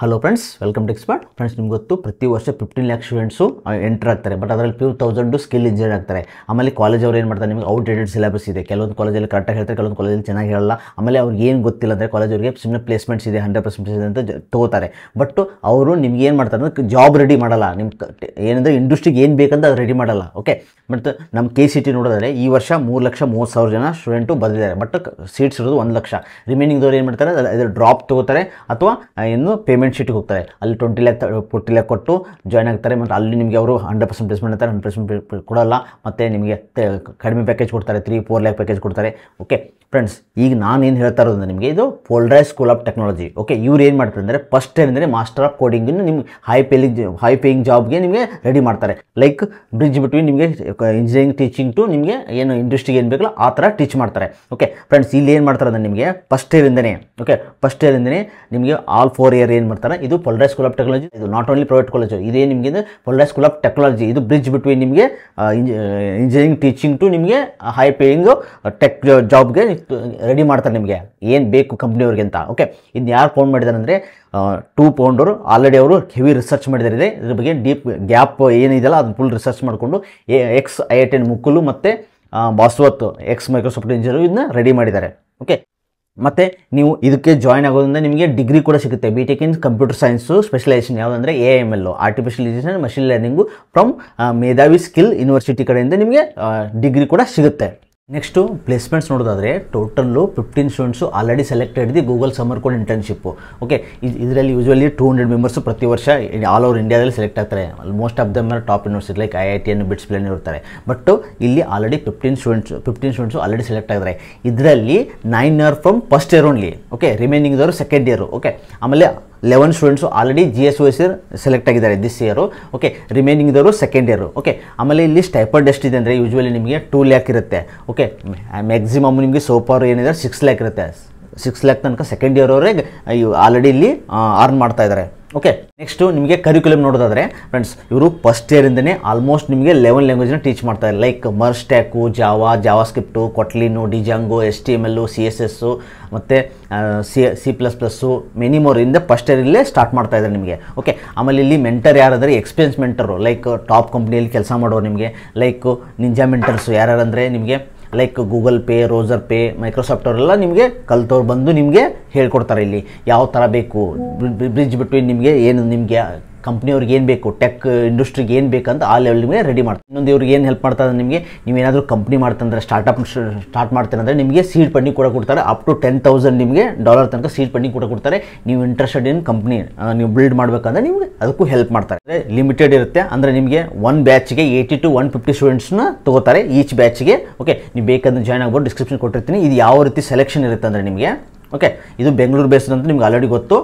Hello friends, welcome to Expert. Friends, ನಿಮ್ಗೆ ಗೊತ್ತು ಪ್ರತಿ ವರ್ಷ 15 ಲ್ಯಾಕ್ ಸ್ಟೂಡೆಂಟ್ಸು ಎಂಟರ್ ಆಗ್ತಾರೆ. ಬಟ್ ಅದರಲ್ಲಿ 2000 ಸ್ಕಿಲ್ ಇಂಜಿನಿಯರ್ ಆಗ್ತಾರೆ. ಆಮೇಲೆ ಕಾಲೇಜ್ ಅವ್ರು ಏನು ಮಾಡ್ತಾರೆ, ನಿಮಗೆ ಔಟ್ಡೇಟೆಡ್ ಸಿಲೆಬಸ್ ಇದೆ. ಕೆಲವೊಂದು ಕಾಲೇಜಲ್ಲಿ ಕರೆಕ್ಟಾಗಿ ಹೇಳ್ತಾರೆ, ಕೆಲವೊಂದು ಕಾಲೇಜಲ್ಲಿ ಚೆನ್ನಾಗಿ ಹೇಳಲ್ಲ. ಆಮೇಲೆ ಅವ್ರಿಗೆ ಏನು ಗೊತ್ತಿಲ್ಲ ಅಂದರೆ ಕಾಲೇಜವ್ರಿಗೆ ಸುಮ್ಮನೆ ಪ್ಲೇಸ್ಮೆಂಟ್ಸ್ ಇದೆ, 100% ಇದೆ ಅಂತ ತಗೋತಾರೆ. ಬಟ್ ಅವರು ನಿಮ್ಗೆ ಏನು ಮಾಡ್ತಾರೆ ಅಂದರೆ ಜಾಬ್ ರೆಡಿ ಮಾಡಲ್ಲ. ನಿಮ್ಮ ಏನಂದರೆ ಇಂಡಸ್ಟ್ರಿಗೆ ಏನು ಬೇಕಂತ ಅದು ರೆಡಿ ಮಾಡಲ್ಲ. ಓಕೆ, ಮತ್ತು ನಮ್ಮ KCT ನೋಡೋದಾದರೆ ಈ ವರ್ಷ 3,30,000 ಜನ ಸ್ಟೂಡೆಂಟು ಬಂದಿದ್ದಾರೆ. ಬಟ್ ಸೀಟ್ಸ್ ಇರೋದು 1 ಲಕ್ಷ. ರಿಮೈನಿಂಗ್ದವ್ರು ಏನು ಮಾಡ್ತಾರೆ, ಅದು ಡ್ರಾಪ್ ತೊಗೋತಾರೆ ಅಥವಾ ಏನು ಪೇಮೆಂಟ್ ಶೀಟಿಗೆ ಹೋಗ್ತಾರೆ. ಅಲ್ಲಿ 20 ಲ್ಯಾಕ್ 40 ಲ್ಯಾಕ್ ಕೊಟ್ಟು ಜಾಯ್ನ್ ಆಗ್ತಾರೆ. ಮತ್ತು ಅಲ್ಲಿ ನಿಮಗೆ ಅವರು 100% ಪ್ಲೇಸ್ಮೆಂಟ್ ಅಂತಾರೆ, 100% ಕೊಡಲ್ಲ. ಮತ್ತು ನಿಮಗೆ ಕಡಿಮೆ ಪ್ಯಾಕೇಜ್ ಕೊಡ್ತಾರೆ, 3-4 ಲ್ಯಾಕ್ ಪ್ಯಾಕೇಜ್ ಕೊಡ್ತಾರೆ. ಓಕೆ ಫ್ರೆಂಡ್ಸ್, ಈಗ ನಾನು ಏನು ಹೇಳ್ತಾ ಇರೋದು ನಿಮಗೆ, ಇದು ಪೋಲ್ರೈಸ್ ಸ್ಕೂಲ್ ಆಫ್ ಟೆಕ್ನಾಲಜಿ. ಓಕೆ, ಇವ್ರು ಏನು ಮಾಡ್ತಾರೆ ಅಂದರೆ ಫಸ್ಟ್ ಏನಂದರೆ ಮಾಸ್ಟರ್ ಆಫ್ ಕೋಡಿಂಗನ್ನು ನಿಮ್ಗೆ ಹೈ ಪೇಯಿಂಗ್ ಜಾಬ್ಗೆ ನಿಮಗೆ ರೆಡಿ ಮಾಡ್ತಾರೆ. ಲೈಕ್ ಬ್ರಿಡ್ಜ್ ಬಿಟ್ವೀನ್ ನಿಮಗೆ ಇಂಜಿನಿಯರಿಂಗ್ ಟೀಚಿಂಗ್ ಟು ನಿಮಗೆ ಏನು ಇಂಡಸ್ಟ್ರಿಗೆ ಏನು ಬೇಕಲ್ಲ ಆ ಥರ ಟೀಚ್ ಮಾಡ್ತಾರೆ. ಓಕೆ ಫ್ರೆಂಡ್ಸ್, ಇಲ್ಲಿ ಏನು ಮಾಡ್ತಾರೆ ಅಂದರೆ ನಿಮಗೆ ಫಸ್ಟ್ ಇಯರಿಂದನೇ ನಿಮಗೆ ಆಲ್ 4 ಇಯರ್ ಏನು ಮಾಡ್ತಾರೆ, ಇದು ಪೋಲ್ರೈಸ್ ಸ್ಕೂಲ್ ಆಫ್ ಟೆಕ್ನಾಲಜಿ. ಇದು ನಾಟ್ ಓನ್ಲಿ ಪ್ರೈವೇಟ್ ಕಾಲೇಜು, ಇದೇ ನಿಮಗೆ ಪೋಲ್ರೈಸ್ ಸ್ಕೂಲ್ ಆಫ್ ಟೆಕ್ನಾಲಜಿ. ಇದು ಬ್ರಿಡ್ಜ್ ಬಿಟ್ವೀನ್ ನಿಮಗೆ ಇಂಜಿನಿಯರಿಂಗ್ ಟೀಚಿಂಗ್ ಟು ನಿಮಗೆ ಹೈ ಪೇಯಿಂಗ್ ಟೆಕ್ ಜಾಬ್ಗೆ ರೆಡಿ ಮಾಡ್ತಾರೆ. ನಿಮಗೆ ಏನು ಬೇಕು ಕಂಪ್ನಿಯವ್ರಿಗೆ ಅಂತ. ಓಕೆ, ಇದನ್ನ ಯಾರು ಫೋನ್ ಮಾಡಿದ್ದಾರೆ ಅಂದರೆ 2 ಫೌಂಡರು ಆಲ್ರೆಡಿ ಅವರು ಹೆವಿ ರಿಸರ್ಚ್ ಮಾಡಿದ್ದಾರೆ. ಇದ್ರ ಬಗ್ಗೆ ಡೀಪ್ ಗ್ಯಾಪ್ ಏನಿದೆಯಲ್ಲ ಅದನ್ನ ಫುಲ್ ರಿಸರ್ಚ್ ಮಾಡಿಕೊಂಡು IIT ಮುಕ್ಕುಲು ಮತ್ತು ಬಾಸ್ವತ್ ಮೈಕ್ರೋಸಾಫ್ಟ್ ಇಂಜಿನಿಯರ್ ಇದನ್ನ ರೆಡಿ ಮಾಡಿದ್ದಾರೆ. ಓಕೆ, ಮತ್ತು ನೀವು ಇದಕ್ಕೆ ಜಾಯ್ನ್ ಆಗೋದ್ರಿಂದ ನಿಮಗೆ ಡಿಗ್ರಿ ಕೂಡ ಸಿಗುತ್ತೆ. BTech in computer science specialization ಯಾವುದಂದರೆ AML artificial intelligence machine learning from Medhavi skill university ಕಡೆಯಿಂದ ನಿಮಗೆ ಡಿಗ್ರಿ ಕೂಡ ಸಿಗುತ್ತೆ. ನೆಕ್ಸ್ಟು ಪ್ಲೇಸ್ಮೆಂಟ್ಸ್ ನೋಡೋದಾದರೆ total 15 students already selected the Google summer code internship. Okay, ಇದರಲ್ಲಿ ಯೂಶ್ವಲಿ 200 ಮೆಂಬರ್ಸು ಪ್ರತಿ ವರ್ಷ ಆಲ್ ಓವರ್ ಇಂಡಿಯಾದಲ್ಲಿ ಸೆಲೆಕ್ಟ್ ಆಗ್ತಾರೆ. Most of them top university like IIT BITS ಪ್ಲೇನ್ ಇರ್ತಾರೆ. ಬಟ್ ಇಲ್ಲಿ ಆಲ್ರೆಡಿ 15 ಸ್ಟೂಡೆಂಟ್ಸು ಆಲ್ರೆಡಿ ಸೆಲೆಕ್ಟ್ ಆಗಿದ್ದಾರೆ. ಇದರಲ್ಲಿ 9 year from first year only. Okay, ರಿಮೈನಿಂಗ್ದವರು ಸೆಕೆಂಡ್ ಇಯರು. ಓಕೆ, ಆಮೇಲೆ 11 ಸ್ಟೂಡೆಂಟ್ಸು ಆಲ್ರೆಡಿ GSOS ಸೆಲೆಕ್ಟ್ ಆಗಿದ್ದಾರೆ ದಿಸ್ ಇಯರು. ಓಕೆ, ರಿಮೈನಿಂಗ್ದವರು ಸೆಕೆಂಡ್ ಇಯರು. ಓಕೆ, ಆಮೇಲೆ ಇಲ್ಲಿ ಸ್ಟೈಪಂಡ್ ಎಷ್ಟಿದೆ ಅಂದರೆ ಯೂಶ್ವಲಿ ನಿಮಗೆ 2 ಲ್ಯಾಕ್ ಇರುತ್ತೆ. ಓಕೆ, ಮ್ಯಾಕ್ಸಿಮಮ್ ನಿಮಗೆ ಸೋಪಾರು ಏನಿದೆ 6 ಲ್ಯಾಕ್ ಇರುತ್ತೆ. 6 ಲ್ಯಾಕ್ ತನಕ ಸೆಕೆಂಡ್ ಇಯರ್ ಅವರಿಗೆ ಆಲ್ರೆಡಿ ಇಲ್ಲಿ ಅರ್ನ್ ಮಾಡ್ತಾ ಇದ್ದಾರೆ. ಓಕೆ, ನೆಕ್ಸ್ಟು ನಿಮಗೆ ಕರಿಕ್ಯುಲಮ್ ನೋಡೋದಾದರೆ ಫ್ರೆಂಡ್ಸ್, ಇವರು ಫಸ್ಟ್ ಇಯರಿಂದನೇ ಆಲ್ಮೋಸ್ಟ್ ನಿಮಗೆ 11 ಲ್ಯಾಂಗ್ವೇಜ್ನ ಟೀಚ್ ಮಾಡ್ತಾರೆ. Like MERN stack, JavaScript, Kotlin, Django, HTML, CSS ಮತ್ತು C++, ಮೆನಿ ಮೋರ್ ಇಂದ ಫಸ್ಟ್ ಇಯರಲ್ಲೇ ಸ್ಟಾರ್ಟ್ ಮಾಡ್ತಾ ಇದ್ದಾರೆ ನಿಮಗೆ. ಓಕೆ, ಆಮೇಲೆ ಇಲ್ಲಿ ಮೆಂಟರ್ ಯಾರಾದರೆ ಎಕ್ಸ್ಪೀರಿಯನ್ಸ್ ಮೆಂಟರು, ಲೈಕ್ ಟಾಪ್ ಕಂಪ್ನಿಯಲ್ಲಿ ಕೆಲಸ ಮಾಡೋರು ನಿಮಗೆ. ಲೈಕ್ ನಿಂಜಾ ಮೆಂಟರ್ಸು ಯಾರಂದರೆ ನಿಮಗೆ like Google Pay, Razorpay, Microsoft ಅವರೆಲ್ಲ ನಿಮಗೆ ಕಲ್ತವ್ರು ಬಂದು ನಿಮಗೆ ಹೇಳ್ಕೊಡ್ತಾರೆ. ಇಲ್ಲಿ ಯಾವ ಥರ ಬೇಕು ಬ್ರಿಡ್ಜ್ ಬಿಟ್ವೀನ್ ನಿಮಗೆ ಏನು ನಿಮಗೆ ಕಂಪ್ನಿಯವ್ರಿಗೆ ಏನು ಬೇಕು, ಟೆಕ್ ಇಂಡಸ್ಟ್ರಿಗೆ ಏನು ಬೇಕಂತ ಆ ಲೆವೆಲ್ ನಿಮಗೆ ರೆಡಿ ಮಾಡ್ತಾರೆ. ಇನ್ನೊಂದು ಇವ್ರಿಗೆ ಏನು ಹೆಲ್ಪ್ ಮಾಡ್ತಾರೆ ನಿಮಗೆ, ನೀವೇನಾದರೂ ಕಂಪ್ನಿ ಮಾಡ್ತಂದ್ರೆ ಸ್ಟಾರ್ಟ್ ಮಾಡ್ತೇನೆಂದರೆ ನಿಮಗೆ ಸೀಡ್ ಫಂಡಿಂಗ್ ಕೂಡ ಕೊಡ್ತಾರೆ. ಅಪ್ ಟು $10,000 ನಿಮಗೆ ಡಾಲರ್ ತನಕ ಸೀಡ್ ಫಂಡಿಂಗ್ ಕೂಡ ಕೊಡ್ತಾರೆ. ನೀವು ಇಂಟ್ರೆಸ್ಟೆಡ್ ಇನ್ ಕಂಪ್ನಿ ನೀವು ಬಿಲ್ಡ್ ಮಾಡಬೇಕಂದ್ರೆ ನಿಮಗೆ ಅದಕ್ಕೂ ಹೆಲ್ಪ್ ಮಾಡ್ತಾರೆ. ಲಿಮಿಟೆಡ್ ಇರುತ್ತೆ ಅಂದರೆ ನಿಮಗೆ 1 ಬ್ಯಾಚ್ಗೆ 80 to 150 ಸ್ಟೂಡೆಂಟ್ಸ್ನ ತಗೋತಾರೆ ಈಚ್ ಬ್ಯಾಚ್ಗೆ. ಓಕೆ, ನೀವು ಬೇಕಾದ್ರೆ ಜಾಯ್ನ್ ಆಗ್ಬೋದು, ಡಿಸ್ಕ್ರಿಪ್ಷನ್ ಕೊಟ್ಟಿರ್ತೀನಿ. ಇದು ಯಾವ ರೀತಿ ಸೆಲೆಕ್ಷನ್ ಇರುತ್ತೆ ಅಂದರೆ ನಿಮಗೆ. ಓಕೆ, ಇದು ಬೆಂಗಳೂರು ಬೇಸ್ಡ್ ಅಂತ ನಿಮ್ಗೆ ಆಲ್ರೆಡಿ ಗೊತ್ತು.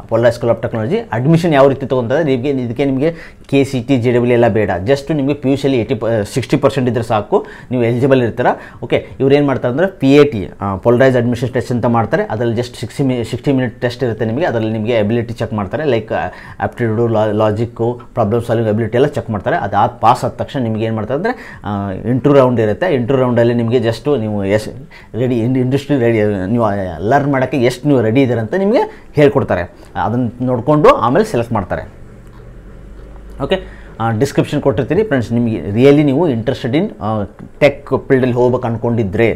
ಪೋಲ್ರೈಸ್ ಸ್ಕೂಲ್ ಆಫ್ ಟೆಕ್ನಾಲಜಿ ಅಡ್ಮಿಷನ್ ಯಾವ ರೀತಿ ತೊಗೊಂತಾರೆ ಇದಕ್ಕೆ ನಿಮಗೆ KCT JEE ಎಲ್ಲ ಬೇಡ. ಜಸ್ಟ್ ನಿಮಗೆ PUCಯಲ್ಲಿ 60% ಇದ್ದರೆ ಸಾಕು, ನೀವು ಎಲಿಜಿಬಲ್ ಇರ್ತೀರ. ಓಕೆ, ಇವ್ರು ಏನು ಮಾಡ್ತಾರೆ ಅಂದರೆ PAT ಪೋಲ್ರೈಸ್ ಅಡ್ಮಿಷನ್ ಟೆಸ್ಟ್ ಅಂತ ಮಾಡ್ತಾರೆ. ಅದರಲ್ಲಿ ಜಸ್ಟ್ 60 ಮಿನಿಟ್ ಟೆಸ್ಟ್ ಇರುತ್ತೆ ನಿಮಗೆ. ಅದರಲ್ಲಿ ನಿಮಗೆ ಎಬಿಲಿಟಿ ಚೆಕ್ ಮಾಡ್ತಾರೆ, like aptitude, logic, problem solving ability ಎಲ್ಲ ಚೆಕ್ ಮಾಡ್ತಾರೆ. ಅದಾದ ಪಾಸ್ ಆದ ತಕ್ಷಣ ನಿಮಗೆ ಏನು ಮಾಡ್ತಾರೆ ಅಂದರೆ ಇಂಟರ್ವ್ಯೂ ರೌಂಡ್ ಇರುತ್ತೆ. ಇಂಟರ್ವ್ಯೂ ರೌಂಡಲ್ಲಿ ನಿಮಗೆ ಜಸ್ಟು ನೀವು ರೆಡಿ ಇಂಡಸ್ಟ್ರಿ ರೆಡಿ ನೀವು ಲರ್ನ್ ಮಾಡೋಕ್ಕೆ ಎಷ್ಟು ನೀವು ರೆಡಿ ಇದ್ದೀರ ಅಂತ ನಿಮಗೆ ಹೇಳ್ಕೊಡ್ತಾರೆ. ಅದನ್ನು ನೋಡಿಕೊಂಡು ಆಮೇಲೆ ಸೆಲೆಕ್ಟ್ ಮಾಡ್ತಾರೆ. ಓಕೆ, ಡಿಸ್ಕ್ರಿಪ್ಷನ್ ಕೊಟ್ಟಿರ್ತೀನಿ ಫ್ರೆಂಡ್ಸ್. ನಿಮಗೆ ರಿಯಲಿ ನೀವು ಇಂಟ್ರೆಸ್ಟೆಡ್ ಇನ್ ಟೆಕ್ ಫೀಲ್ಡಲ್ಲಿ ಹೋಗ್ಬೇಕು ಅಂದ್ಕೊಂಡಿದ್ದರೆ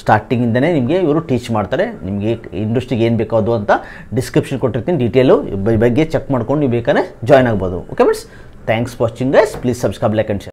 ಸ್ಟಾರ್ಟಿಂಗಿಂದನೇ ನಿಮಗೆ ಇವರು ಟೀಚ್ ಮಾಡ್ತಾರೆ. ನಿಮಗೆ ಇಂಡಸ್ಟ್ರಿಗೆ ಏನು ಬೇಕಾದು ಅಂತ ಡಿಸ್ಕ್ರಿಪ್ಷನ್ ಕೊಟ್ಟಿರ್ತೀನಿ. ಡೀಟೇಲು ಬಗ್ಗೆ ಚೆಕ್ ಮಾಡ್ಕೊಂಡು ನೀವು ಬೇಕಾದ್ರೆ ಜಾಯ್ನ್ ಆಗ್ಬೋದು. Okay friends, thanks for watching guys. Please subscribe, like and share.